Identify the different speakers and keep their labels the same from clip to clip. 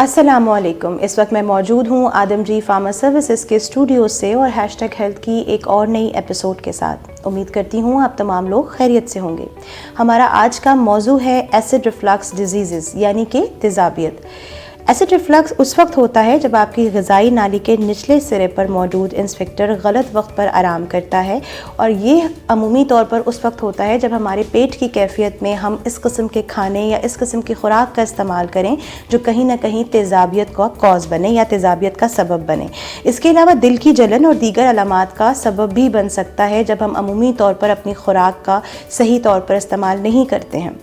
Speaker 1: अस्सलाम वालेकुम। इस वक्त मैं मौजूद हूँ आदम जी फार्मा सर्विसेज के स्टूडियो से और #हेल्थ की एक और नई एपिसोड के साथ। उम्मीद करती हूँ आप तमाम लोग खैरियत से होंगे। हमारा आज का मौजू है एसिड रिफ्लक्स डिजीज़ यानी कि तेज़ाबियत। एसिड रिफ्लक्स उस वक्त होता है जब आपकी ग़िज़ाई नाली के निचले सिरे पर मौजूद इंस्पेक्टर गलत वक्त पर आराम करता है, और ये अमूमी तौर पर उस वक्त होता है जब हमारे पेट की कैफियत में हम इस किस्म के खाने या इस किस्म की खुराक का इस्तेमाल करें जो कहीं ना कहीं तेज़ाबियत का कॉज बने या तेज़ाबियत का सबब बने। इसके अलावा दिल की जलन और दीगर अलामात का सबब भी बन सकता है जब हम अमूमी तौर पर अपनी खुराक का सही तौर पर इस्तेमाल नहीं करते हैं।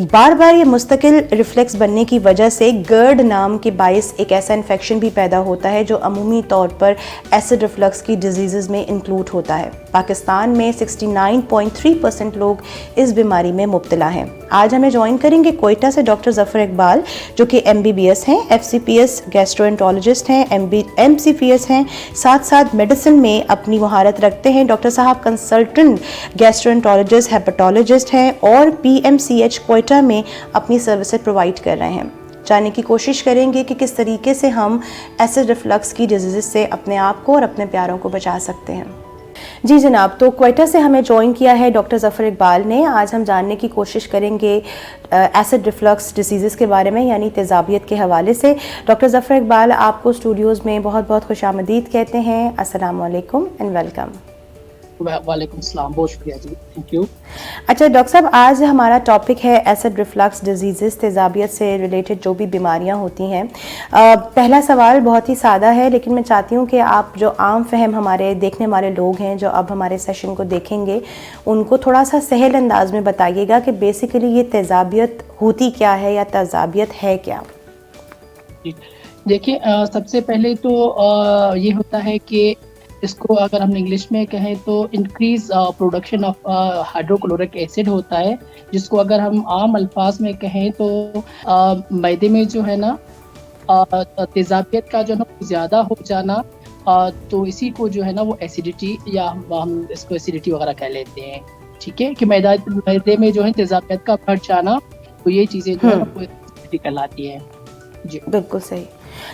Speaker 1: बार बार ये मुस्तकिल रिफ्लेक्स बनने की वजह से GERD नाम के बाइस एक ऐसा इन्फेक्शन भी पैदा होता है जो अमूमी तौर पर एसिड रिफ्लक्स की डिजीज़ में इंक्लूड होता है। पाकिस्तान में 69.3% लोग इस बीमारी में मुब्तला हैं। आज हमें ज्वाइन करेंगे कोयटा से डॉक्टर ज़फ़र इकबाल, जो कि MBBS हैं, FCPS गैस्ट्रोएंटरोलॉजिस्ट हैं, MCPS हैं, साथ साथ मेडिसिन में अपनी महारत रखते हैं। डॉक्टर साहब कंसल्टेंट गैस्ट्रोएंटरोलॉजिस्ट, हेपेटोलॉजिस्ट हैं और PMCH कोयटा में अपनी सर्विसेज प्रोवाइड कर रहे हैं। जानने की कोशिश करेंगे कि किस तरीके से हम एसिड रिफ्लक्स की डिजीज़ से अपने आप को और अपने प्यारों को बचा सकते हैं। जी जनाब, तो क्वेटा से हमें ज्वाइन किया है डॉक्टर ज़फ़र इकबाल ने। आज हम जानने की कोशिश करेंगे एसिड रिफ्लक्स डिसीज़ के बारे में, यानी तेज़ाबियत के हवाले से। डॉक्टर ज़फ़र इकबाल, आपको स्टूडियोज़ में बहुत बहुत खुशामदीद कहते हैं। अस्सलाम वालेकुम एंड वेलकम।
Speaker 2: वालेकुम सलाम, बहुत शुक्रिया जी, थैंक यू।
Speaker 1: अच्छा डॉक्टर साहब, आज हमारा टॉपिक है एसिड रिफ्लक्स डिजीज़, तेज़ाबियत से रिलेटेड जो भी बीमारियां होती हैं। पहला सवाल बहुत ही सादा है, लेकिन मैं चाहती हूं कि आप जो आम फहम हमारे देखने वाले लोग हैं जो अब हमारे सेशन को देखेंगे, उनको थोड़ा सा सहल अंदाज में बताइएगा कि बेसिकली ये तेज़ाबियत होती क्या है या तेज़ाबियत है क्या।
Speaker 2: देखिए, सबसे पहले तो ये होता है कि इसको अगर हम इंग्लिश में कहें तो increase production of hydrochloric acid होता है, जिसको अगर हम आम अल्फाज में कहें तो मैदे में जो है ना तेज़ाबियत का जो है ना ज़्यादा हो जाना, तो इसी को जो है ना वो एसिडिटी या हम इसको एसिडिटी वगैरह कह लेते हैं। ठीक है, कि मैदे में जो है तेज़ाबियत का बढ़ जाना, तो ये चीज़ें जो है ना वो एसिडिटी कहलाती है। जी
Speaker 1: बिल्कुल सही।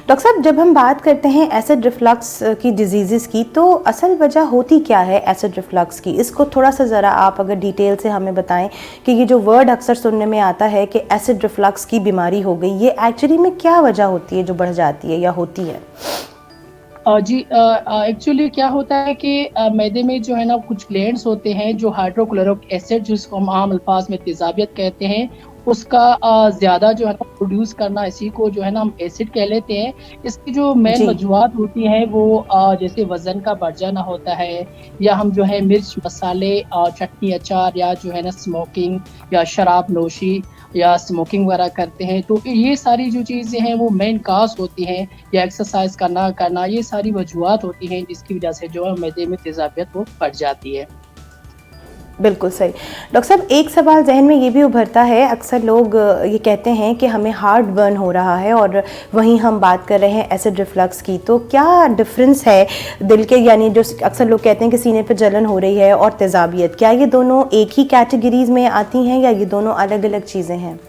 Speaker 1: डॉक्टर साहब, जब हम बात करते हैं एसिड रिफ्लक्स की डिजीज़ की, तो असल वजह होती क्या है एसिड रिफ्लक्स की? इसको थोड़ा सा ज़रा आप अगर डिटेल से हमें बताएं कि ये जो वर्ड अक्सर सुनने में आता है कि एसिड रिफ्लक्स की बीमारी हो गई, ये एक्चुअली में क्या वजह होती है जो बढ़ जाती है या होती है?
Speaker 2: जी, एक्चुअली क्या होता है कि मैदे में जो है ना कुछ ग्लैंड्स होते हैं जो हाइड्रोक्लोरिक एसिड, जिसको हम आम अल्फाज में तेज़ाबियत कहते हैं, उसका ज़्यादा जो है ना प्रोड्यूस करना, इसी को जो है ना हम एसिड कह लेते हैं। इसकी जो मेन वजूहात होती हैं वो जैसे वज़न का बढ़ जाना होता है, या हम जो है मिर्च मसाले, चटनी अचार, या जो है ना स्मोकिंग या शराब नोशी या स्मोकिंग वगैरह करते हैं, तो ये सारी जो चीज़ें हैं वो मेन काज होती हैं, या एक्सरसाइज करना करना, ये सारी वजूहात होती हैं जिसकी वजह से जो है मैदे में तेज़ाबियत वो बढ़ जाती है।
Speaker 1: बिल्कुल सही। डॉक्टर साहब, एक सवाल जहन में ये भी उभरता है, अक्सर लोग ये कहते हैं कि हमें हार्ट बर्न हो रहा है और वहीं हम बात कर रहे हैं एसिड रिफ्लक्स की, तो क्या डिफरेंस है दिल के, यानी जो अक्सर लोग कहते हैं कि सीने पे जलन हो रही है, और तेज़ाबियत, क्या ये दोनों एक ही कैटेगरीज में आती हैं या ये दोनों अलग अलग चीज़ें हैं?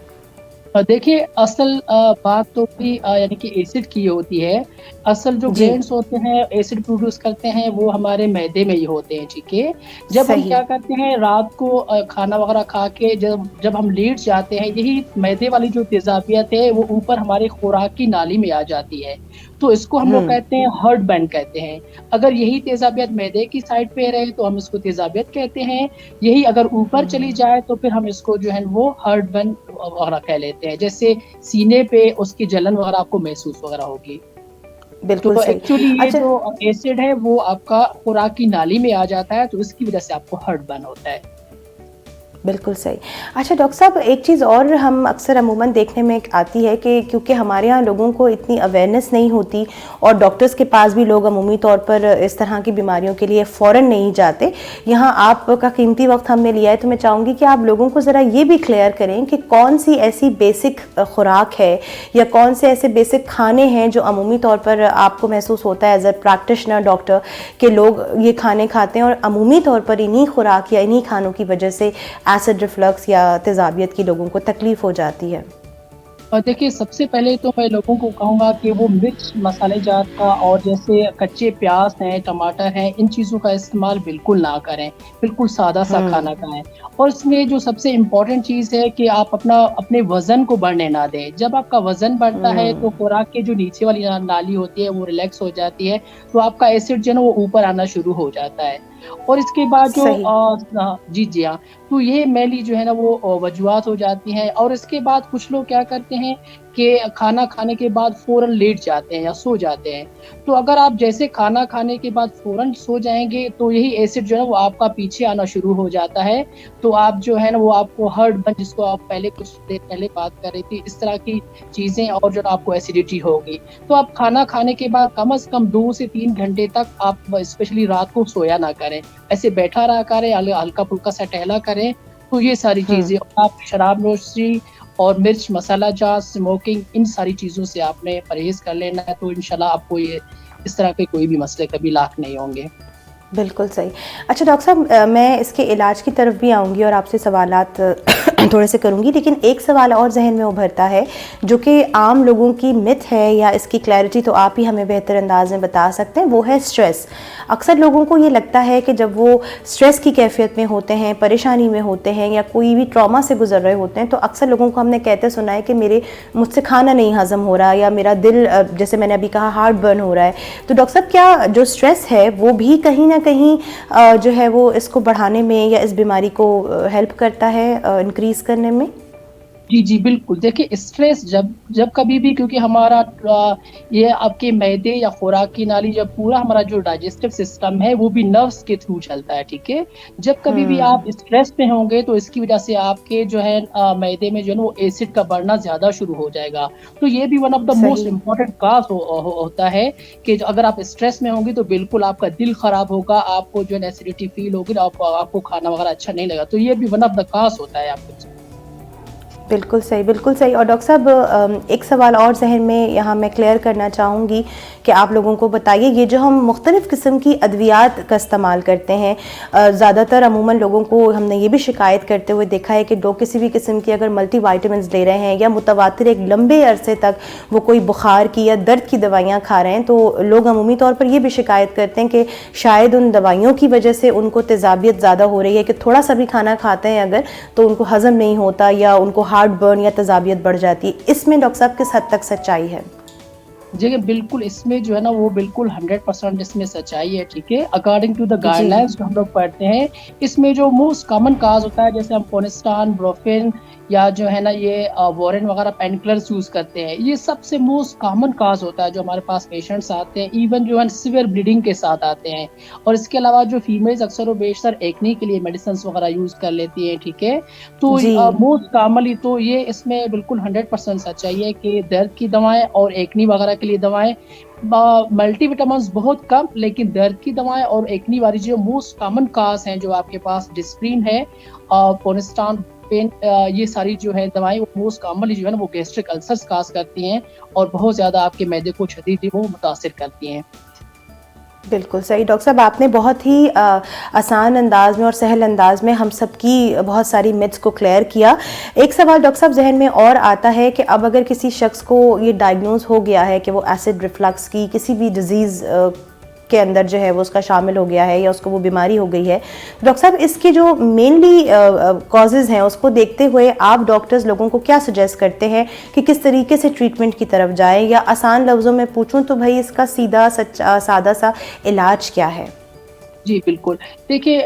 Speaker 2: देखिए, असल बात तो भी यानी कि एसिड की होती है। असल जो ग्लैंड्स होते हैं एसिड प्रोड्यूस करते हैं वो हमारे मैदे में ही होते हैं। ठीक है, जब हम क्या करते हैं रात को खाना वगैरह खा के जब हम लेट जाते हैं, यही मैदे वाली जो तेज़ाबियत है वो ऊपर हमारे खुराक की नाली में आ जाती है, तो इसको हम लोग कहते हैं हार्ट बर्न कहते हैं। अगर यही तेज़ाबियत मैदे की साइड पे रहे तो हम इसको तेज़ाबियत कहते हैं, यही अगर ऊपर चली जाए तो फिर हम इसको जो है वो हार्ट बर्न वगैरह कह लेते हैं। जैसे सीने पे उसकी जलन वगैरह आपको महसूस वगैरह होगी।
Speaker 1: बिल्कुल
Speaker 2: तो
Speaker 1: सही।
Speaker 2: एक्चुअली ये
Speaker 1: अच्छा,
Speaker 2: जो एसिड है वो आपका खुराक की नाली में आ जाता है, तो इसकी वजह से आपको हार्ट बर्न होता है।
Speaker 1: बिल्कुल सही। अच्छा डॉक्टर साहब, एक चीज़ और हम अक्सर अमूमन देखने में आती है कि क्योंकि हमारे यहाँ लोगों को इतनी अवेयरनेस नहीं होती और डॉक्टर्स के पास भी लोग अमूमी तौर पर इस तरह की बीमारियों के लिए फ़ौरन नहीं जाते। यहाँ आपका कीमती वक्त हमने लिया है, तो मैं चाहूँगी कि आप लोगों को ज़रा ये भी क्लियर करें कि कौन सी ऐसी बेसिक खुराक है या कौन से ऐसे बेसिक खाने हैं जो अमूमी तौर पर आपको महसूस होता है एज ए प्रैक्टिशनर डॉक्टर के लोग ये खाने खाते हैं और अमूमी तौर पर इन्हीं खुराक या इन्हीं खानों की वजह से एसिड रिफ्लक्स या तेज़ाबियत की लोगों को तकलीफ़ हो जाती है।
Speaker 2: और देखिए सबसे पहले तो मैं लोगों को कहूँगा कि वो मिर्च मसाले जात का और जैसे कच्चे प्याज हैं, टमाटर हैं, इन चीज़ों का इस्तेमाल बिल्कुल ना करें, बिल्कुल सादा सा खाना खाएं। और इसमें जो सबसे इम्पोर्टेंट चीज़ है कि आप अपने वज़न को बढ़ने ना दें। जब आपका वज़न बढ़ता है तो खुराक के जो नीचे वाली नाली होती है वो रिलैक्स हो जाती है, तो आपका एसिड जो है ना वो ऊपर आना शुरू हो जाता है। और इसके बाद जो
Speaker 1: सही।
Speaker 2: जी हाँ, तो ये मेनली जो है ना वो वजूहात हो जाती हैं। और इसके बाद कुछ लोग क्या करते हैं कि खाना खाने के बाद फ़ौरन लेट जाते हैं या सो जाते हैं। तो अगर आप जैसे खाना खाने के बाद फ़ौरन सो जाएँगे तो यही एसिड जो है वो आपका पीछे आना शुरू हो जाता है। तो आप जो है ना वो आपको हार्ट-बर्न, जिसको आप पहले कुछ देर पहले बात कर रही थी, इस तरह की चीज़ें, और जो आपको एसिडिटी होगी। तो आप खाना खाने के बाद कम से कम 2 से 3 घंटे तक आप स्पेशली रात को सोया ना करें। ऐसे बैठा रहा करें, हल्का-फुल्का सा टहला करें। तो ये सारी चीज़ें, आप शराब नोशी और मिर्च मसाला जात, स्मोकिंग, इन सारी चीज़ों से आपने परहेज़ कर लेना है, तो इंशाल्लाह आपको ये इस तरह के कोई भी मसले कभी लाक नहीं होंगे।
Speaker 1: बिल्कुल सही। अच्छा डॉक्टर साहब, मैं इसके इलाज की तरफ भी आऊँगी और आपसे सवालात थोड़े से करूँगी, लेकिन एक सवाल और ज़हन में उभरता है जो कि आम लोगों की मिथ है, या इसकी क्लैरिटी तो आप ही हमें बेहतर अंदाज में बता सकते हैं, वो है स्ट्रेस। अक्सर लोगों को ये लगता है कि जब वो स्ट्रेस की कैफियत में होते हैं, परेशानी में होते हैं, या कोई भी ट्रॉमा से गुजर रहे होते हैं, तो अक्सर लोगों को हमने कहते सुना है कि मुझसे खाना नहीं हज़म हो रहा, या मेरा दिल, जैसे मैंने अभी कहा, हार्ट बर्न हो रहा है। तो डॉक्टर साहब, क्या जो स्ट्रेस है वो भी कहीं ना कहीं जो है वो इसको बढ़ाने में या इस बीमारी को हेल्प करता है इंक्रीज़ करने में?
Speaker 2: जी, बिल्कुल। देखिए स्ट्रेस जब कभी भी, क्योंकि हमारा ये आपके मैदे या खुराक की नाली, जब पूरा हमारा जो डाइजेस्टिव सिस्टम है वो भी नर्व्स के थ्रू चलता है, ठीक है? जब कभी भी आप स्ट्रेस में होंगे तो इसकी वज़ह से आपके जो है मैदे में जो है ना वो एसिड का बढ़ना ज़्यादा शुरू हो जाएगा। तो ये भी वन ऑफ द मोस्ट
Speaker 1: सही।
Speaker 2: इम्पोर्टेंट कॉज़ होता है कि अगर आप स्ट्रेस में होंगे तो बिल्कुल आपका दिल खराब होगा, आपको जो है एसिडिटी फ़ील होगी, आपको खाना वगैरह अच्छा नहीं लगेगा। तो ये भी वन ऑफ द कॉज़ होता है आपको।
Speaker 1: बिल्कुल सही, बिल्कुल सही। और डॉक्टर साहब, एक सवाल और ज़हन में यहाँ मैं क्लियर करना चाहूँगी कि आप लोगों को बताइए, ये जो हम मुख्तलिफ़ किस्म की अद्वियात का इस्तेमाल करते हैं, ज़्यादातर अमूमन लोगों को हमने ये भी शिकायत करते हुए देखा है कि लोग किसी भी किस्म की अगर मल्टी वाइटामिन्स ले रहे हैं या मुतवातिर एक लंबे अरसे तक वो कोई बुखार की या दर्द की दवाइयाँ खा रहे हैं, तो लोग अमूमी तौर पर ये भी शिकायत करते हैं कि शायद उन दवाइयों की वजह से उनको तेज़ाबियत ज़्यादा हो रही है, कि थोड़ा सा भी खाना खाते हैं अगर तो उनको हज़म नहीं होता, या उनको हार्ट बर्न या तेज़ाबियत बढ़ जाती है। इसमें डॉक्टर साहब किस हद तक सच्चाई है?
Speaker 2: जी, बिल्कुल, इसमें जो है ना वो बिल्कुल 100% इसमें सच्चाई है, ठीक है? अकॉर्डिंग टू द
Speaker 1: जी।
Speaker 2: गाइडलाइंस जो हम लोग पढ़ते हैं, इसमें जो मोस्ट कॉमन कॉज़ होता है, जैसे हम कोनिस्टान, ब्रोफेन या जो है ना ये वारेन वगैरह पेन किलर्स यूज़ करते हैं। ये सबसे मोस्ट कॉमन कॉज़ होता है जो हमारे पास पेशेंट्स आते हैं, इवन जो है सीवियर ब्लीडिंग के साथ आते हैं। और इसके अलावा जो फीमेल्स अक्सर व बेशतर एक्ने के लिए मेडिसिन्स वगैरह यूज़ कर लेती हैं, ठीक है? तो
Speaker 1: जी।
Speaker 2: मोस्ट कॉमनली तो ये इसमें बिल्कुल 100% सच्चाई है कि दर्द की दवाएँ और एक्ने वगैरह के लिए दवाएँ, मल्टीविटामिन्स बहुत कम, लेकिन दर्द की दवाएँ और एक्ने वाली जो मोस्ट कॉमन कॉज़ हैं, जो आपके पास डिस्प्रिन है, कोनिस्टान, पेन, ये सारी जो है दवाएँ वो मोस्ट कॉमनली जो है ना वो गैस्ट्रिक अल्सर्स कॉज़ करती हैं और बहुत ज़्यादा आपके मैदे को शदीद वो मुतासिर करती हैं।
Speaker 1: बिल्कुल सही। डॉक्टर साहब, आपने बहुत ही आसान अंदाज में और सहल अंदाज में हम सबकी बहुत सारी मिथ्स को क्लियर किया। एक सवाल डॉक्टर साहब ज़हन में और आता है कि अब अगर किसी शख्स को ये डायग्नोज हो गया है कि वो एसिड रिफ्लक्स की किसी भी डिज़ीज़ के अंदर जो है वो उसका शामिल हो गया है, या उसको वो बीमारी हो गई है, तो डॉक्टर साहब इसके जो मेनली कॉजेज़ हैं उसको देखते हुए आप डॉक्टर्स लोगों को क्या सजेस्ट करते हैं कि किस तरीके से ट्रीटमेंट की तरफ जाएं, या आसान लफ्ज़ों में पूछूं तो भाई इसका सादा सा इलाज क्या है?
Speaker 2: जी, बिल्कुल। देखिए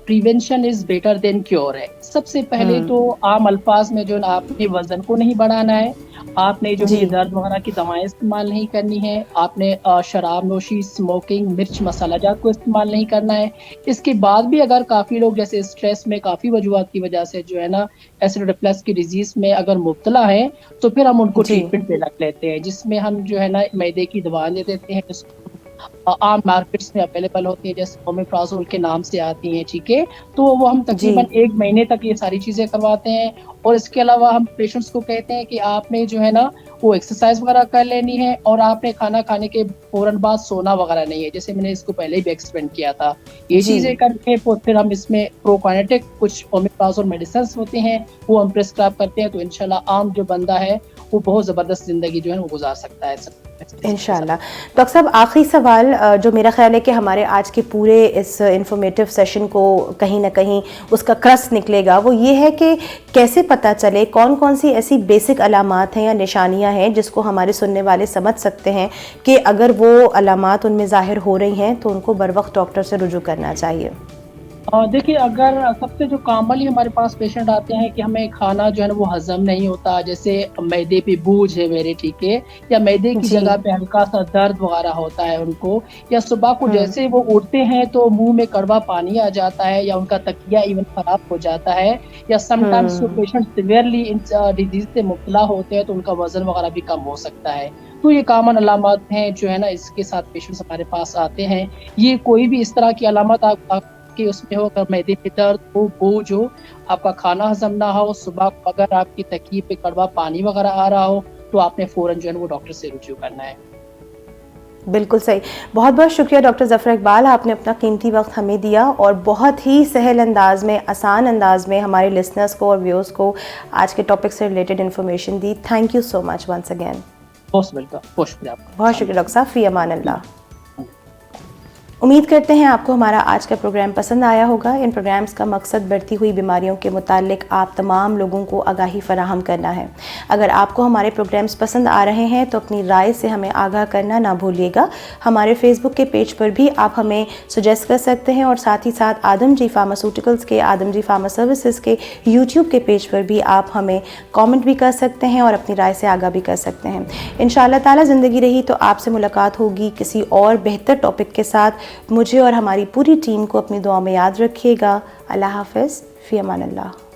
Speaker 2: prevention is better than cure है। सबसे पहले तो आम अल्फाज में जो है आपने वज़न को नहीं बढ़ाना है, आपने जो है ये
Speaker 1: जी।
Speaker 2: दर्द वगैरह की दवाएँ इस्तेमाल नहीं करनी है, आपने शराब नोशी, स्मोकिंग, मिर्च मसाला जात को इस्तेमाल नहीं करना है। इसके बाद भी अगर काफ़ी लोग जैसे स्ट्रेस में काफ़ी वजूहात की वजह से जो है ना एसिड रिफ्लक्स की डिज़ीज़ में अगर मुब्तला हैं, तो फिर हम उनको
Speaker 1: जी।
Speaker 2: ट्रीटमेंट पे रख लेते हैं, जिसमें हम जो है ना मैदे की दवा दे देते हैं, आम मार्केट्स में अवेलेबल होती है, जैसे ओमेप्राज़ोल के नाम से आती हैं, ठीक है? तो वो हम
Speaker 1: जी।
Speaker 2: तकरीबन 1 महीने तक ये सारी चीज़ें करवाते हैं। और इसके अलावा हम पेशेंट्स को कहते हैं कि आपने जो है ना वो एक्सरसाइज़ वगैरह कर लेनी है, और आपने खाना खाने के फ़ौरन बाद सोना वगैरह नहीं है, जैसे मैंने इसको पहले भी एक्सप्लेन किया था। ये
Speaker 1: जी।
Speaker 2: चीज़ें करके फिर हम इसमें प्रोकाइनेटिक कुछ ओमेप्राज़ोल मेडिसिन्स होती हैं, वो हम प्रिस्क्राइब करते हैं, तो इंशाल्लाह आम जो बंदा है وہ بہت زبردست زندگی جو ہے وہ گزار سکتا ہے
Speaker 1: انشاءاللہ. ڈاکٹر صاحب آخری سوال جو میرا خیال ہے کہ ہمارے آج کے پورے اس انفارمیٹیو سیشن کو کہیں نہ کہیں اس کا کرس نکلے گا، وہ یہ ہے کہ کیسے پتہ چلے کون کون سی ایسی بیسک علامات ہیں یا نشانیاں ہیں جس کو ہمارے سننے والے سمجھ سکتے ہیں کہ اگر وہ علامات ان میں ظاہر ہو رہی ہیں تو ان کو بر وقت ڈاکٹر سے رجوع کرنا چاہیے؟
Speaker 2: دیکھیے، اگر سب سے جو کامنلی ہمارے پاس پیشنٹ آتے ہیں کہ ہمیں کھانا جو ہے نا وہ ہضم نہیں ہوتا، جیسے معدے پہ بوجھ ہے میرے، ٹھیک ہے، یا معدے کی جگہ پہ ہلکا سا درد وغیرہ ہوتا ہے ان کو، یا صبح کو جیسے وہ اٹھتے ہیں تو منہ میں کڑوا پانی آ جاتا ہے، یا ان کا تکیہ ایون خراب ہو جاتا ہے، یا سم ٹائمس پیشنٹ سیویئرلی ان ڈیزیز سے مبتلا ہوتے ہیں تو ان کا وزن وغیرہ بھی کم ہو سکتا ہے. تو یہ کامن علامات ہیں جو ہے نا اس کے ساتھ پیشنٹس ہمارے پاس آتے ہیں. یہ کوئی بھی اس طرح کی علامات آپ کہ اس میں ہو، اگر معدے میں درد ہو، بوجھ ہو، آپ کا کھانا ہضم نہ ہو، صبح کو اگر آپ کی تکیے پہ کڑوا پانی وغیرہ آ رہا ہو تو آپ نے فوراً جو ہے وہ ڈاکٹر سے رجوع کرنا ہے.
Speaker 1: بالکل صحیح. بہت بہت شکریہ ڈاکٹر ظفر اقبال، آپ نے اپنا قیمتی وقت ہمیں دیا اور بہت ہی سہل انداز میں، آسان انداز میں ہمارے لسنرز کو اور ویورز کو آج کے ٹاپک سے ریلیٹڈ انفارمیشن دی. Thank you so much once again.
Speaker 2: بہت ویلکم، بہت شکریہ آپ کا.
Speaker 1: بہت شکریہ ڈاکٹر صاحب، فی امان اللہ. امید کرتے ہیں آپ کو ہمارا آج کا پروگرام پسند آیا ہوگا. ان پروگرامز کا مقصد بڑھتی ہوئی بیماریوں کے متعلق آپ تمام لوگوں کو آگاہی فراہم کرنا ہے. اگر آپ کو ہمارے پروگرامز پسند آ رہے ہیں تو اپنی رائے سے ہمیں آگاہ کرنا نہ بھولیے گا. ہمارے فیس بک کے پیج پر بھی آپ ہمیں سجیسٹ کر سکتے ہیں، اور ساتھ ہی ساتھ آدم جی فارماسیوٹیکلز کے، آدم جی فارما سروسز کے یوٹیوب کے پیج پر بھی آپ ہمیں کامنٹ بھی کر سکتے ہیں اور اپنی رائے سے آگاہ بھی کر سکتے ہیں. انشاءاللہ تعالی زندگی رہی تو آپ سے ملاقات ہوگی کسی اور بہتر ٹاپک کے ساتھ. مجھے اور ہماری پوری ٹیم کو اپنی دعا میں یاد رکھیے گا. اللہ حافظ، فی امان اللہ.